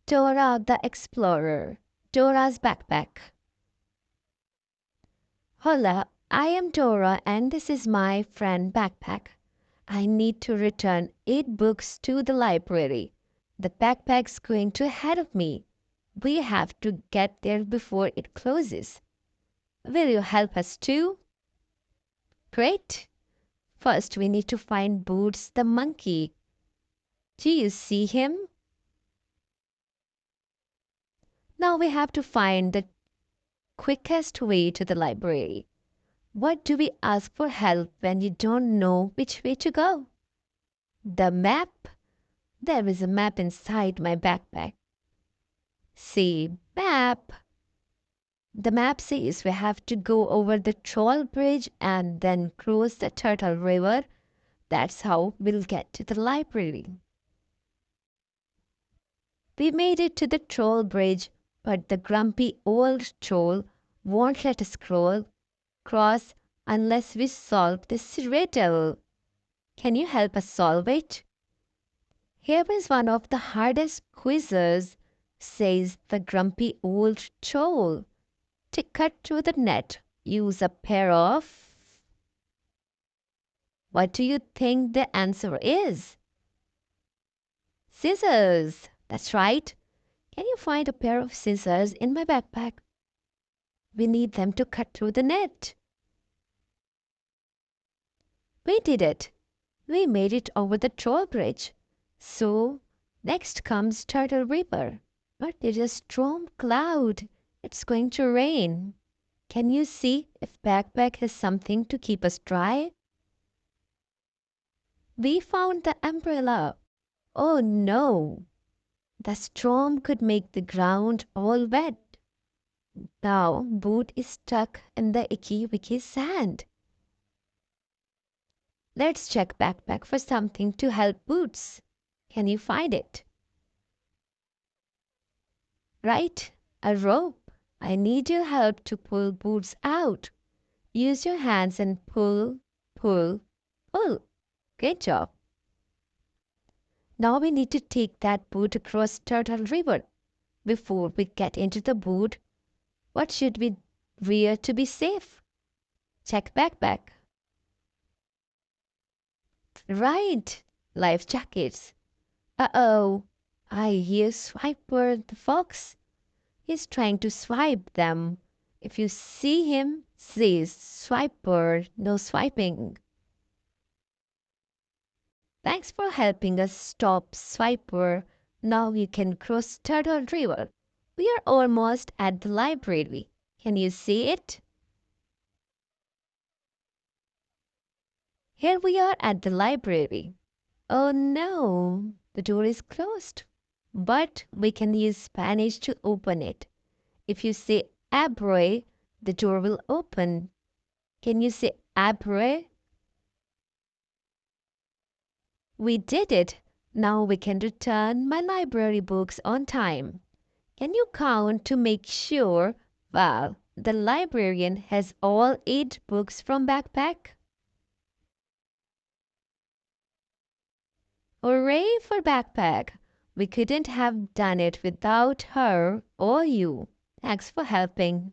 Dora the Explorer. Dora's backpack. Hola, I am Dora and this is my friend backpack. I need to return 8 books to the library. The backpack's going to ahead of me. We have to get there before it closes. Will you help us too? Great. First, we need to find Boots the monkey. Do you see him? Now we have to find the quickest way to the library. What do we ask for help when you don't know which way to go? The map? There is a map inside my backpack. See, map. The map says we have to go over the troll bridge and then cross the turtle river. That's how we'll get to the library. We made it to the troll bridge, but the grumpy old troll won't let us cross unless we solve this riddle. Can you help us solve it? Here is one of the hardest quizzes, says the grumpy old troll. To cut through the net, use a pair of... What do you think the answer is? Scissors. That's right. Can you find a pair of scissors in my backpack? We need them to cut through the net. We did it. We made it over the troll bridge. So, next comes Turtle River. But there's a storm cloud. It's going to rain. Can you see if backpack has something to keep us dry? We found the umbrella. Oh no! The storm could make the ground all wet. Now Boot is stuck in the icky wicky sand. Let's check backpack for something to help Boots. Can you find it? Right, a rope. I need your help to pull Boots out. Use your hands and pull, pull, pull. Great job. Now we need to take that boot across Turtle River. Before we get into the boot, what should we wear to be safe? Check backpack. Right, life jackets. Uh-oh, I hear Swiper the fox. He's trying to swipe them. If you see him, say Swiper, no swiping. Thanks for helping us stop Swiper. Now you can cross Turtle River. We are almost at the library. Can you see it? Here we are at the library. Oh no, the door is closed. But we can use Spanish to open it. If you say abre, the door will open. Can you say abre? We did it. Now we can return my library books on time. Can you count to make sure, well, the librarian has all 8 books from backpack? Hooray for backpack! We couldn't have done it without her or you. Thanks for helping.